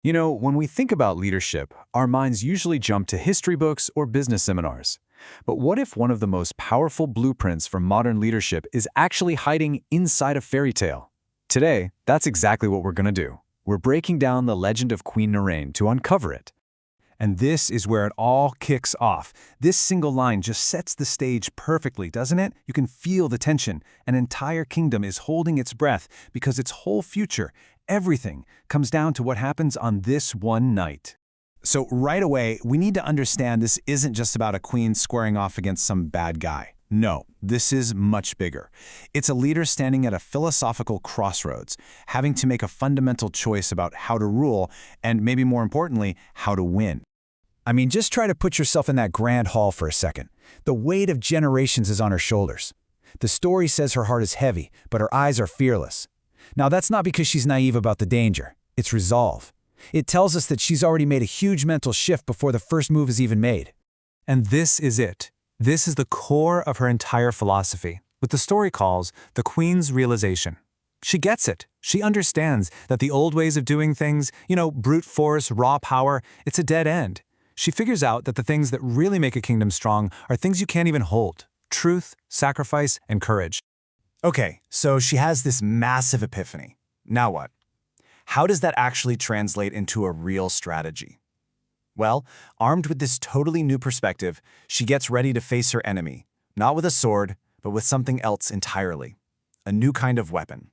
You know, when we think about leadership, our minds usually jump to history books or business seminars. But what if one of the most powerful blueprints for modern leadership is actually hiding inside a fairy tale? Today, that's exactly what we're going to do. We're breaking down the legend of Queen Noorain to uncover it. And this is where it all kicks off. This single line just sets the stage perfectly, doesn't it? You can feel the tension. An entire kingdom is holding its breath because its whole future, everything, comes down to what happens on this one night. So right away, we need to understand this isn't just about a queen squaring off against some bad guy. No, this is much bigger. It's a leader standing at a philosophical crossroads, having to make a fundamental choice about how to rule and, maybe more importantly, how to win. I mean, just try to put yourself in that grand hall for a second. The weight of generations is on her shoulders. The story says her heart is heavy, but her eyes are fearless. Now, that's not because she's naive about the danger. It's resolve. It tells us that she's already made a huge mental shift before the first move is even made. And this is it. This is the core of her entire philosophy, what the story calls the Queen's realization. She gets it. She understands that the old ways of doing things, brute force, raw power, it's a dead end. She figures out that the things that really make a kingdom strong are things you can't even hold: truth, sacrifice, and courage. Okay, so she has this massive epiphany. Now what? How does that actually translate into a real strategy? Well, armed with this totally new perspective, she gets ready to face her enemy, not with a sword, but with something else entirely. A new kind of weapon.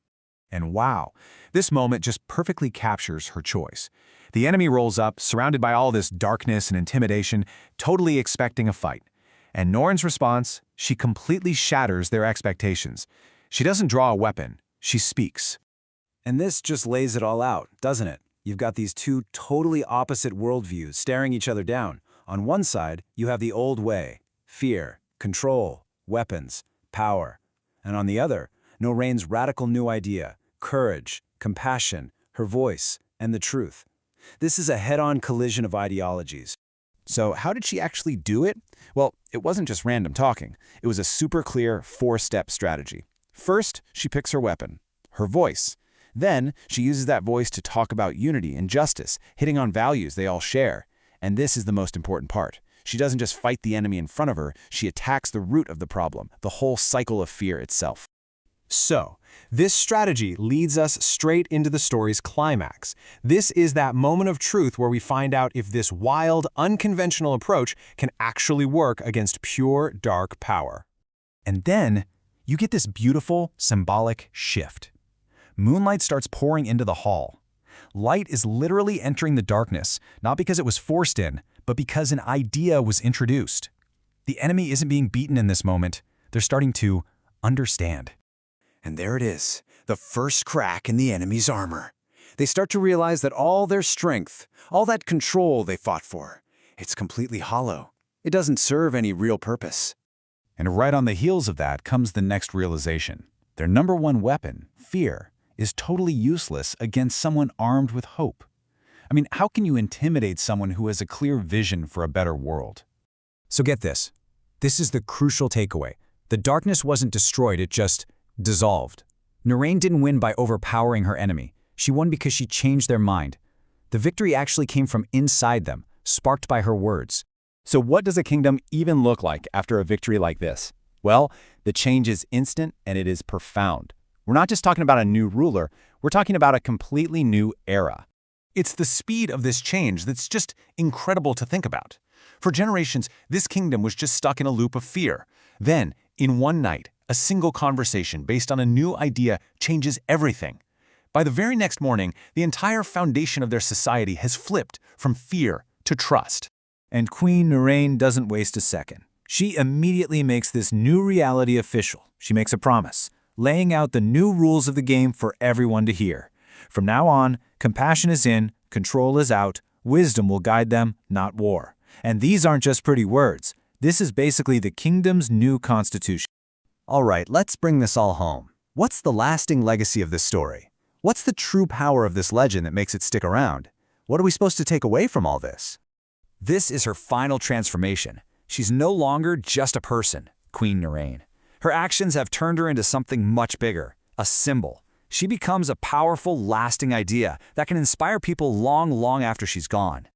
And wow, this moment just perfectly captures her choice. The enemy rolls up, surrounded by all this darkness and intimidation, totally expecting a fight. And Noorain's response, she completely shatters their expectations. She doesn't draw a weapon, she speaks. And this just lays it all out, doesn't it? You've got these two totally opposite worldviews staring each other down. On one side, you have the old way: fear, control, weapons, power. And on the other, Noorain's radical new idea: courage, compassion, her voice, and the truth. This is a head-on collision of ideologies. So how did she actually do it? Well, it wasn't just random talking. It was a super clear 4-step strategy. First, she picks her weapon: her voice. Then, she uses that voice to talk about unity and justice, hitting on values they all share. And this is the most important part. She doesn't just fight the enemy in front of her, she attacks the root of the problem, the whole cycle of fear itself. So, this strategy leads us straight into the story's climax. This is that moment of truth where we find out if this wild, unconventional approach can actually work against pure, dark power. And then, you get this beautiful, symbolic shift. Moonlight starts pouring into the hall. Light is literally entering the darkness, not because it was forced in, but because an idea was introduced. The enemy isn't being beaten in this moment. They're starting to understand. And there it is, the first crack in the enemy's armor. They start to realize that all their strength, all that control they fought for, it's completely hollow. It doesn't serve any real purpose. And right on the heels of that comes the next realization. Their number one weapon, fear, is totally useless against someone armed with hope. I mean, how can you intimidate someone who has a clear vision for a better world? So get this. This is the crucial takeaway. The darkness wasn't destroyed, it just dissolved. Noorain didn't win by overpowering her enemy. She won because she changed their mind. The victory actually came from inside them, sparked by her words. So what does a kingdom even look like after a victory like this? Well, the change is instant and it is profound. We're not just talking about a new ruler, we're talking about a completely new era. It's the speed of this change that's just incredible to think about. For generations, this kingdom was just stuck in a loop of fear. Then, in one night, a single conversation based on a new idea changes everything. By the very next morning, the entire foundation of their society has flipped from fear to trust. And Queen Noorain doesn't waste a second. She immediately makes this new reality official. She makes a promise, laying out the new rules of the game for everyone to hear. From now on, compassion is in, control is out, wisdom will guide them, not war. And these aren't just pretty words. This is basically the kingdom's new constitution. All right, let's bring this all home. What's the lasting legacy of this story? What's the true power of this legend that makes it stick around? What are we supposed to take away from all this? This is her final transformation. She's no longer just a person, Queen Noorain. Her actions have turned her into something much bigger, a symbol. She becomes a powerful, lasting idea that can inspire people long, long after she's gone.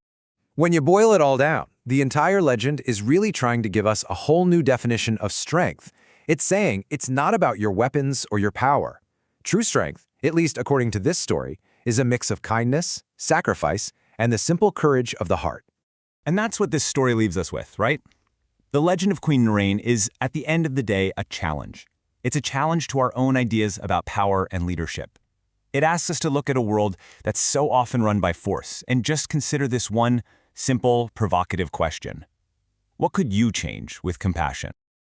When you boil it all down, the entire legend is really trying to give us a whole new definition of strength. It's saying it's not about your weapons or your power. True strength, at least according to this story, is a mix of kindness, sacrifice, and the simple courage of the heart. And that's what this story leaves us with, right? The legend of Queen Noorain is, at the end of the day, a challenge. It's a challenge to our own ideas about power and leadership. It asks us to look at a world that's so often run by force and just consider this one simple, provocative question. What could you change with compassion?